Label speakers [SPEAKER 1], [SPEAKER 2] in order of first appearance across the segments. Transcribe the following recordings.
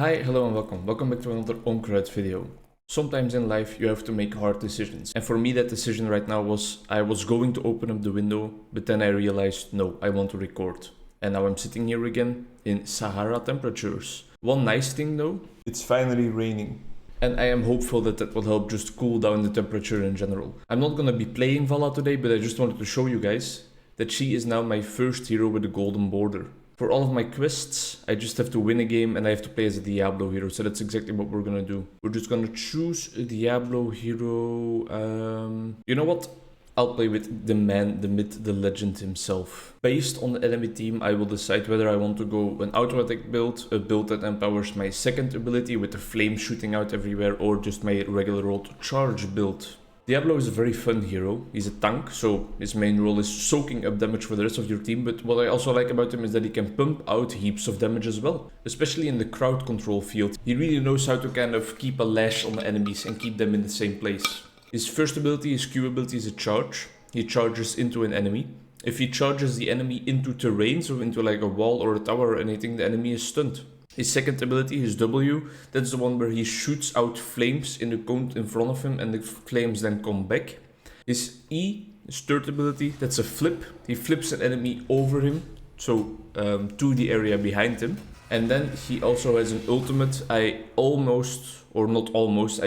[SPEAKER 1] Hi, hello and welcome. Welcome back to another Onkruid video. Sometimes in life you have to make hard decisions. And for me that decision right now was I was going to open up the window, but then I realized no, I want to record. And now I'm sitting here again in Sahara temperatures. One nice thing though, it's finally raining. And I am hopeful that that will help just cool down the temperature in general. I'm not gonna be playing Vala today, but I just wanted to show you guys that she is now my first hero with a golden border. For all of my quests, I just have to win a game and I have to play as a Diablo hero, so that's exactly what we're gonna do. We're just gonna choose a Diablo hero. You know what? I'll play with the man, the myth, the legend himself. Based on the enemy team, I will decide whether I want to go an auto attack build, a build that empowers my second ability with the flame shooting out everywhere, or just my regular old charge build. Diablo is a very fun hero. He's a tank, so his main role is soaking up damage for the rest of your team, but what I also like about him is that he can pump out heaps of damage as well, especially in the crowd control field. He really knows how to kind of keep a lash on the enemies and keep them in the same place. His first ability, his Q ability, is a charge. He charges into an enemy. If he charges the enemy into terrain, so into like a wall or a tower or anything, the enemy is stunned. His second ability, his W, that's the one where he shoots out flames in the cone in front of him and the flames then come back. His E, his third ability, that's a flip. He flips an enemy over him, so to the area behind him. And then he also has an ultimate. I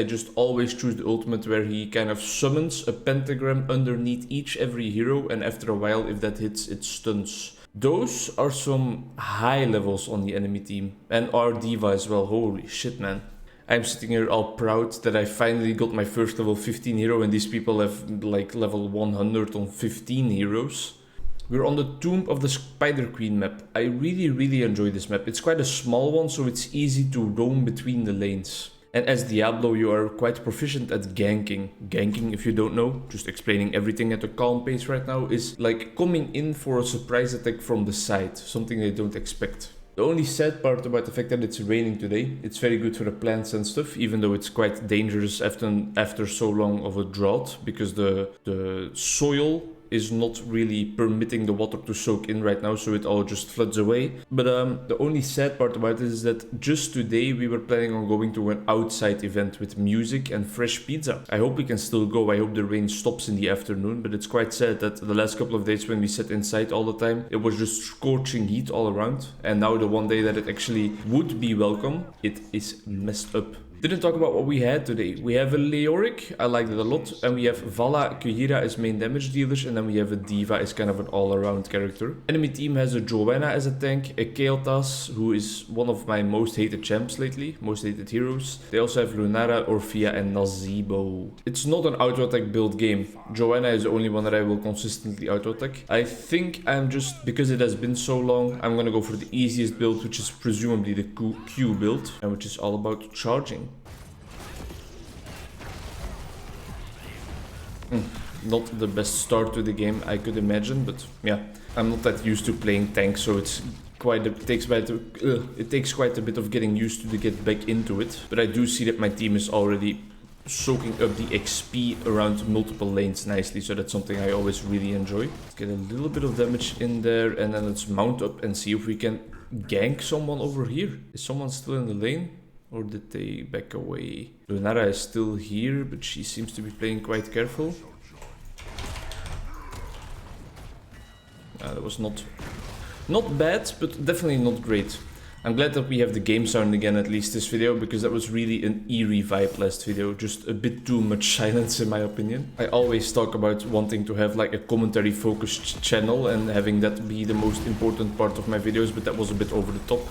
[SPEAKER 1] just always choose the ultimate where he kind of summons a pentagram underneath every hero, and after a while, if that hits, it stuns. Those are some high levels on the enemy team, and our diva as well. Holy shit, man. I'm sitting here all proud that I finally got my first level 15 hero, and these people have like level 100 on 15 heroes. We're on the Tomb of the Spider Queen map. I really enjoy this map. It's quite a small one, so it's easy to roam between the lanes. And as Diablo, you are quite proficient at ganking. Ganking, if you don't know, just explaining everything at a calm pace right now, is like coming in for a surprise attack from the side, something they don't expect. The only sad part about the fact that it's raining today, it's very good for the plants and stuff, even though it's quite dangerous after so long of a drought, because the soil is not really permitting the water to soak in right now, so it all just floods away. But the only sad part about it is that just today we were planning on going to an outside event with music and fresh pizza. I hope we can still go. I hope the rain stops in the afternoon, but it's quite sad that the last couple of days when we sat inside all the time, it was just scorching heat all around. And now the one day that it actually would be welcome, it is messed up. Didn't talk about what we had today. We have a Leoric, I like that a lot, and we have Vala, Kuhira as main damage dealers, and then we have a Diva as kind of an all-around character. Enemy team has a Joanna as a tank, a Kael'thas, who is one of my most hated champs lately, most hated heroes. They also have Lunara, Orphea, and Nazeebo. It's not an auto-attack build game. Joanna is the only one that I will consistently auto-attack. I think I'm just, because it has been so long, I'm gonna go for the easiest build, which is presumably the Q build, and which is all about charging. Not the best start to the game I could imagine, but yeah, I'm not that used to playing tanks, so it takes quite a bit of getting used to get back into it. But I do see that my team is already soaking up the XP around multiple lanes nicely, so that's something I always really enjoy. Let's get a little bit of damage in there, and then let's mount up and see if we can gank someone over here. Is someone still in the lane? Or did they back away? Lunara is still here, but she seems to be playing quite careful. That was not bad, but definitely not great. I'm glad that we have the game sound again, at least this video, because that was really an eerie vibe last video. Just a bit too much silence in my opinion. I always talk about wanting to have like a commentary focused channel and having that be the most important part of my videos, but that was a bit over the top.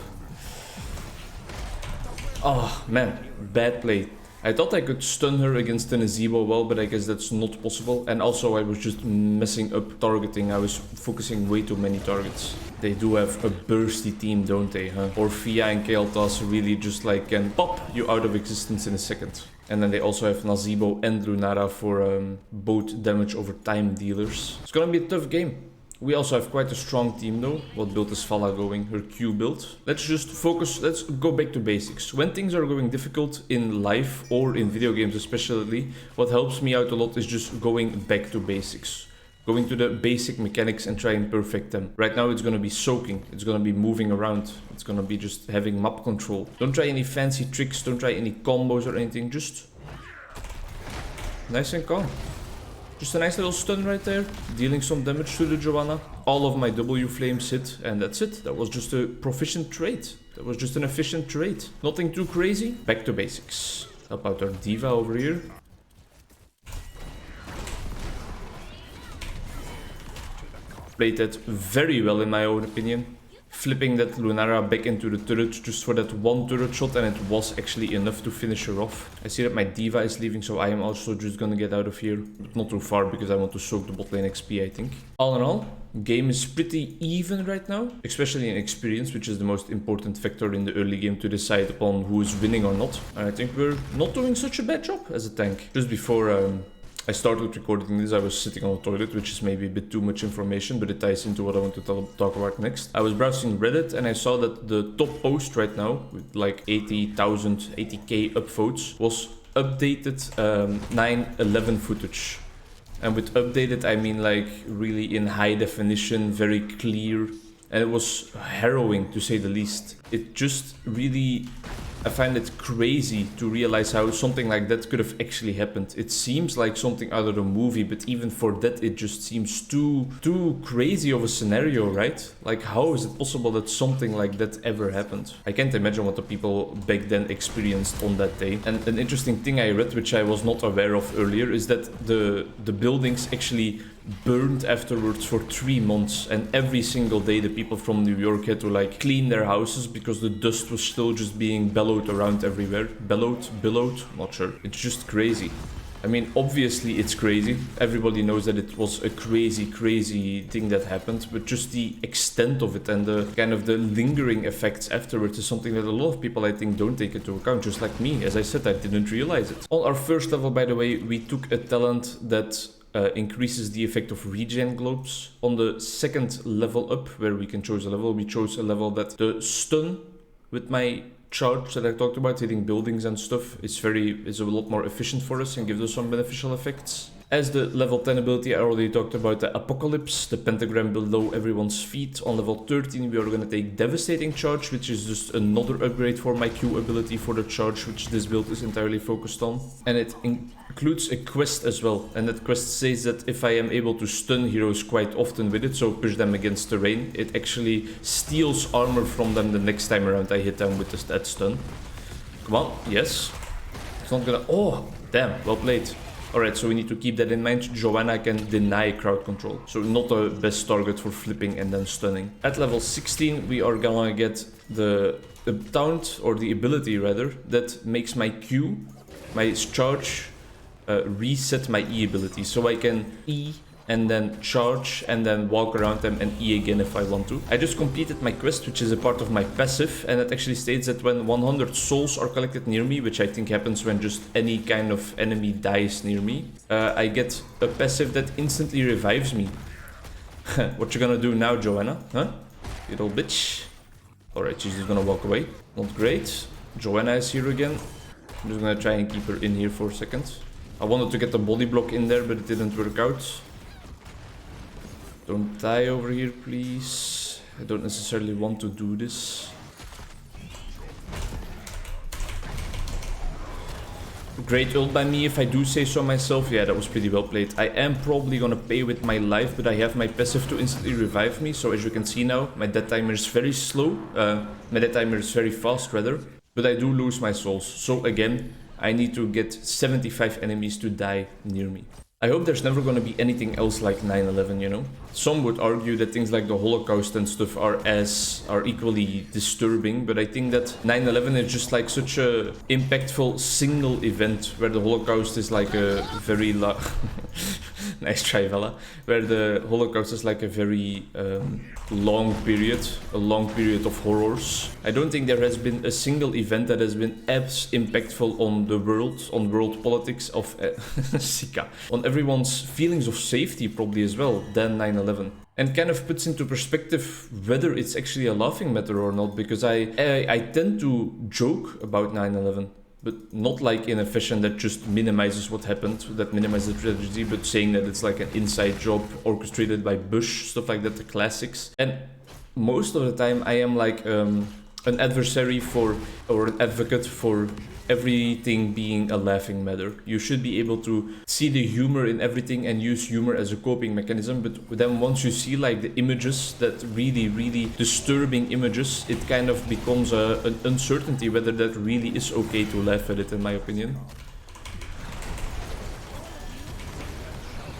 [SPEAKER 1] Oh man, bad play. I thought I could stun her against the Nazeebo well, but I guess that's not possible. And also I was just messing up targeting. I was focusing way too many targets. They do have a bursty team, don't they, huh? Orphea and Kael'thas really just like can pop you out of existence in a second. And then they also have Nazeebo and Lunara for both damage over time dealers. It's gonna be a tough game. We also have quite a strong team though. What build is Vala going? Her Q build. Let's just focus, let's go back to basics. When things are going difficult in life or in video games especially, what helps me out a lot is just going back to basics. going to the basic mechanics and try and perfect them. Right now it's gonna be soaking, it's gonna be moving around, it's gonna be just having map control. Don't try any fancy tricks, don't try any combos or anything, just nice and calm. Just a nice little stun right there, dealing some damage to the Joanna. All of my W flames hit, and that's it. That was just a proficient trade. That was just an efficient trade. Nothing too crazy. Back to basics. Help out our diva over here. Played that very well in my own opinion. Flipping that Lunara back into the turret just for that one turret shot, and it was actually enough to finish her off. I see that my diva is leaving, so I am also just gonna get out of here. But not too far, because I want to soak the bot lane XP, I think. All in all, game is pretty even right now, especially in experience, which is the most important factor in the early game to decide upon who is winning or not. And I think we're not doing such a bad job as a tank. Just before I started recording this, I was sitting on the toilet, which is maybe a bit too much information, but it ties into what I want to talk about next. I was browsing Reddit and I saw that the top post right now, with like 80,000, 80k upvotes, was updated 9/11 footage. And with updated, I mean like really in high definition, very clear, and it was harrowing to say the least. It just really... I find it crazy to realize how something like that could have actually happened. It seems like something out of a movie, but even for that it just seems too crazy of a scenario, right? Like, how is it possible that something like that ever happened? I can't imagine what the people back then experienced on that day. And an interesting thing I read, which I was not aware of earlier, is that the buildings actually burned afterwards for 3 months, and every single day the people from New York had to like clean their houses because the dust was still just being bellowed around everywhere. Billowed, not sure. It's just crazy. I mean, obviously it's crazy. Everybody knows that it was a crazy thing that happened, but just the extent of it and the kind of the lingering effects afterwards is something that a lot of people, I think, don't take into account, just like me. As I said, I didn't realize it. On our first level, by the way, we took a talent that increases the effect of regen globes. On the second level up, where we can choose a level, we chose a level that the stun with my charge that I talked about, hitting buildings and stuff, is a lot more efficient for us and gives us some beneficial effects. As the level 10 ability, I already talked about the Apocalypse, the pentagram below everyone's feet. On level 13, we are going to take Devastating Charge, which is just another upgrade for my Q ability for the charge, which this build is entirely focused on. And it includes a quest as well, and that quest says that if I am able to stun heroes quite often with it, so push them against terrain, it actually steals armor from them the next time around I hit them with that stun. Come on, yes. It's not gonna... Oh, damn, well played. Alright, so we need to keep that in mind. Joanna can deny crowd control, so not the best target for flipping and then stunning. At level 16, we are gonna get the taunt, or the ability rather, that makes my Q, my charge, reset my E ability. So I can E and then charge and then walk around them and E again if I want to. I just completed my quest, which is a part of my passive, and it actually states that when 100 souls are collected near me, which I think happens when just any kind of enemy dies near me, I get a passive that instantly revives me. What you gonna do now, Joanna? Huh? You little bitch. Alright, she's just gonna walk away. Not great. Joanna is here again. I'm just gonna try and keep her in here for a second. I wanted to get the body block in there, but it didn't work out. Don't die over here, please. I don't necessarily want to do this. Great ult by me, if I do say so myself. Yeah, that was pretty well played. I am probably gonna pay with my life, but I have my passive to instantly revive me. So as you can see now, my death timer is very slow. My death timer is very fast, rather. But I do lose my souls. So again, I need to get 75 enemies to die near me. I hope there's never gonna be anything else like 9/11, you know? Some would argue that things like the Holocaust and stuff are equally disturbing, but I think that 9/11 is just like such a impactful single event, where the Holocaust is like a very nice try, Vela. Where the Holocaust is like a very long period of horrors. I don't think there has been a single event that has been as impactful on the world, on world politics of Sika, on everyone's feelings of safety probably as well, than 9/11. And kind of puts into perspective whether it's actually a laughing matter or not, because I tend to joke about 9/11. but not like in a fashion that just minimizes what happened, that minimizes the tragedy, but saying that it's like an inside job orchestrated by Bush, stuff like that, the classics. And most of the time I am like an adversary for, or an advocate for everything being a laughing matter. You should be able to see the humor in everything and use humor as a coping mechanism, but then once you see like the images, that really disturbing images, it kind of becomes an uncertainty whether that really is okay to laugh at it, in my opinion.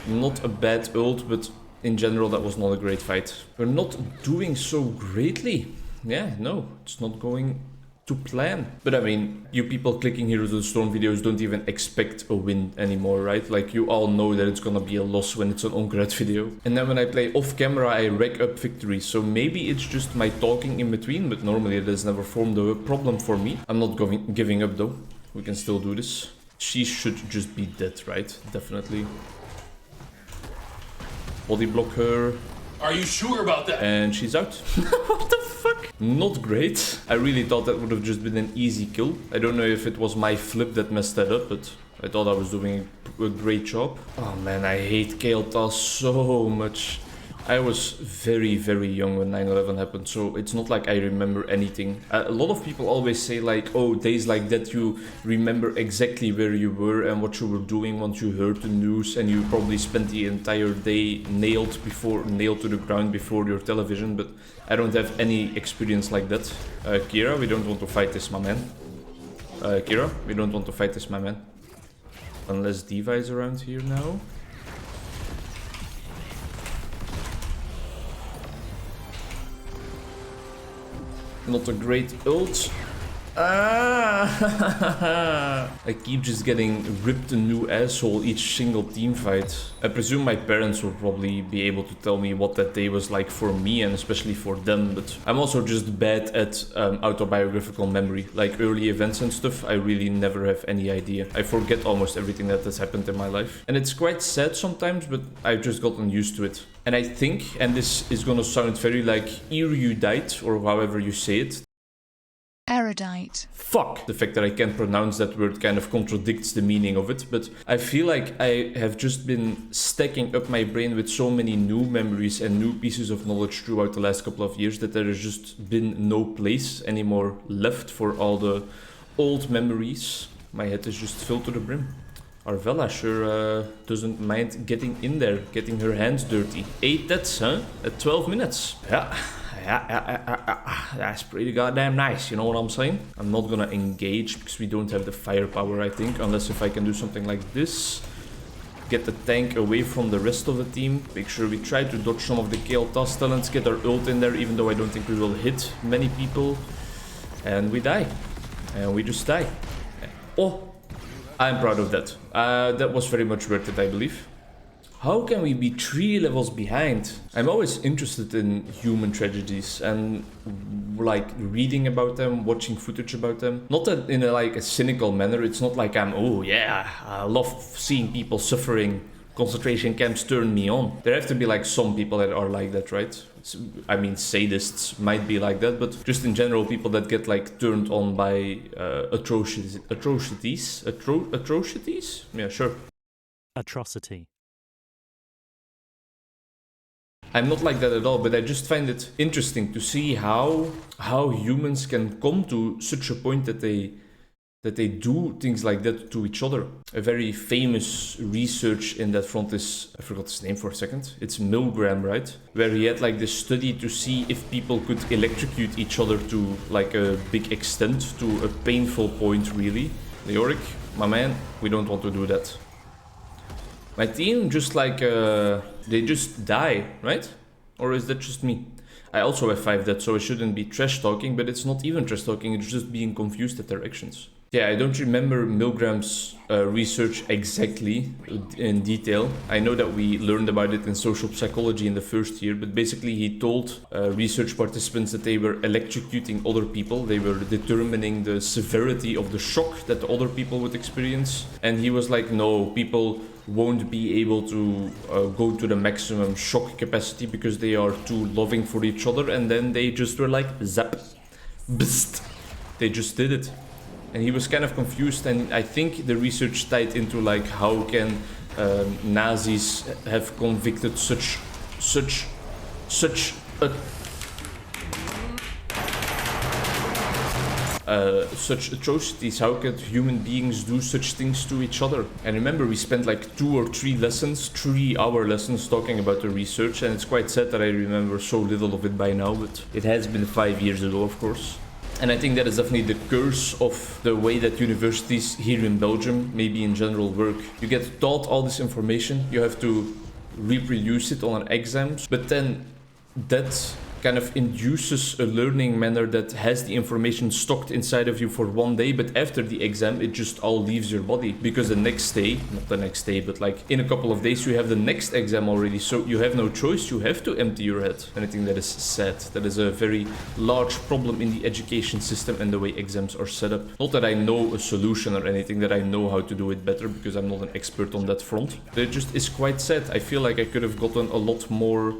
[SPEAKER 1] Not a bad ult, but in general that was not a great fight. We're not doing so greatly. Yeah, no, it's not going to plan. But I mean, you people clicking here to the Storm videos don't even expect a win anymore, right? Like, you all know that it's gonna be a loss when it's an Onkruid video. And then when I play off camera, I rack up victories. So maybe it's just my talking in between, but normally it has never formed a problem for me. I'm not giving up though. We can still do this. She should just be dead, right? Definitely. Body block her.
[SPEAKER 2] Are you sure about that?
[SPEAKER 1] And she's out. What the fuck? Not great. I really thought that would have just been an easy kill. I don't know if it was my flip that messed that up, but I thought I was doing a great job. Oh man, I hate Kael'thas so much. I was very young when 9/11 happened, so it's not like I remember anything. A lot of people always say like, oh, days like that you remember exactly where you were and what you were doing once you heard the news, and you probably spent the entire day nailed to the ground before your television, but I don't have any experience like that. Kira, we don't want to fight this, my man. Kira, we don't want to fight this, my man. Unless Diva is around here now. Not a great ult. Ah! I keep just getting ripped a new asshole each single team fight. I presume my parents will probably be able to tell me what that day was like for me and especially for them, but I'm also just bad at autobiographical memory. Like early events and stuff, I really never have any idea. I forget almost everything that has happened in my life. And it's quite sad sometimes, but I've just gotten used to it. And I think, and this is gonna sound very like erudite, or however you say it.
[SPEAKER 3] Erudite.
[SPEAKER 1] Fuck! The fact that I can't pronounce that word kind of contradicts the meaning of it, but I feel like I have just been stacking up my brain with so many new memories and new pieces of knowledge throughout the last couple of years that there has just been no place anymore left for all the old memories. My head is just filled to the brim. Arvella sure doesn't mind getting in there, getting her hands dirty. 8 deaths, huh? At 12 minutes. Yeah. That's pretty goddamn nice, you know what I'm saying? I'm not gonna engage because we don't have the firepower, I think, unless if I can do something like this. Get the tank away from the rest of the team. Make sure we try to dodge some of the Kael'thas talents, get our ult in there, even though I don't think we will hit many people. And we die. And we just die. Oh! I'm proud of that. That was very much worth it, I believe. How can we be 3 levels behind? I'm always interested in human tragedies and like reading about them, watching footage about them. Not that in a cynical manner. It's not like I'm, oh yeah, I love seeing people suffering. Concentration camps turn me on. There have to be like some people that are like that, right? I mean, sadists might be like that, but just in general, people that get like turned on by atrocities? Yeah, sure.
[SPEAKER 4] Atrocity.
[SPEAKER 1] I'm not like that at all, but I just find it interesting to see how humans can come to such a point that they do things like that to each other. A very famous research in that front is, I forgot his name for a second, it's Milgram, right? Where he had like this study to see if people could electrocute each other to like a big extent, to a painful point really. Leoric, my man, we don't want to do that. My team just like, they just die, right? Or is that just me? I also have 5 deaths, so I shouldn't be trash talking, but it's not even trash talking, it's just being confused at their actions. Yeah, I don't remember Milgram's research exactly in detail. I know that we learned about it in social psychology in the first year, but basically he told research participants that they were electrocuting other people. They were determining the severity of the shock that the other people would experience. And he was like, no, people won't be able to go to the maximum shock capacity because they are too loving for each other. And then they just were like, zap, bst. They just did it. and he was kind of confused, and I think the research tied into like how can Nazis have convicted such atrocities. How could human beings do such things to each other? And remember, we spent like 2 or 3 lessons, 3-hour lessons talking about the research, and it's quite sad that I remember so little of it by now, but it has been 5 years ago, of course. And I think that is definitely the curse of the way that universities here in Belgium, maybe in general, work. You get taught all this information, you have to reproduce it on exams, but then that kind of induces a learning manner that has the information stocked inside of you for one day, but after the exam it just all leaves your body, because the next day, not the next day, but like in a couple of days you have the next exam already, so you have no choice, you have to empty your head. And I think that is sad. That is a very large problem in the education system and the way exams are set up. Not that I know a solution or anything, that I know how to do it better, because I'm not an expert on that front, but it just is quite sad. I feel like I could have gotten a lot more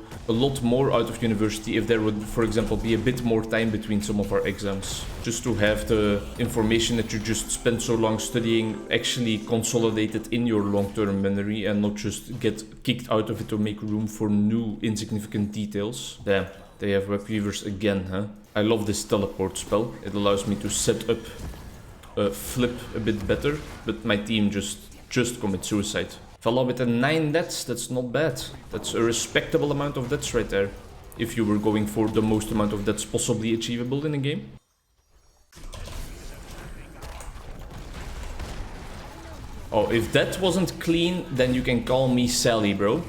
[SPEAKER 1] out of university if there would, for example, be a bit more time between some of our exams, just to have the information that you just spent so long studying actually consolidated in your long-term memory and not just get kicked out of it to make room for new insignificant details. Damn, they have web weavers again, huh? I love this teleport spell. It allows me to set up flip a bit better, but my team just commit suicide. Fella with a 9 deaths, that's not bad. That's a respectable amount of deaths right there, if you were going for the most amount of deaths possibly achievable in a game. Oh, if that wasn't clean, then you can call me Sally, bro.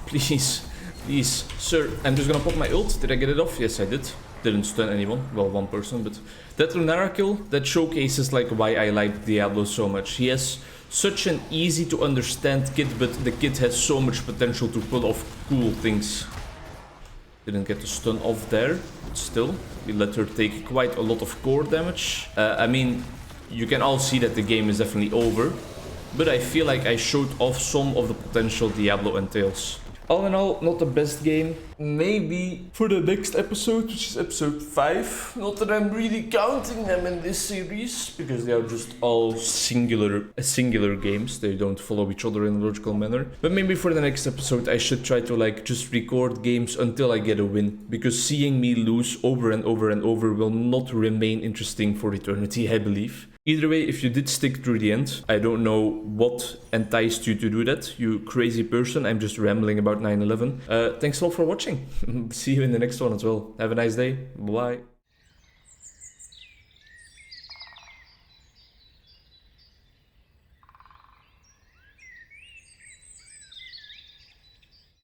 [SPEAKER 1] Please, please, sir. I'm just gonna pop my ult. Did I get it off? Yes, I did. Didn't stun anyone. Well, one person, but that Lunara kill, that showcases like why I like Diablo so much. He has such an easy to understand kit, but the kit has so much potential to pull off cool things. Didn't get the stun off there, but still, we let her take quite a lot of core damage. I mean, you can all see that the game is definitely over, but I feel like I showed off some of the potential Diablo entails. All in all, not the best game. Maybe for the next episode, which is episode 5. Not that I'm really counting them in this series, because they are just all singular games. They don't follow each other in a logical manner. But maybe for the next episode, I should try to like just record games until I get a win, because seeing me lose over and over and over will not remain interesting for eternity, I believe. Either way, if you did stick through the end, I don't know what enticed you to do that, you crazy person. I'm just rambling about 9/11. Thanks a lot for watching. See you in the next one as well. Have a nice day. Bye.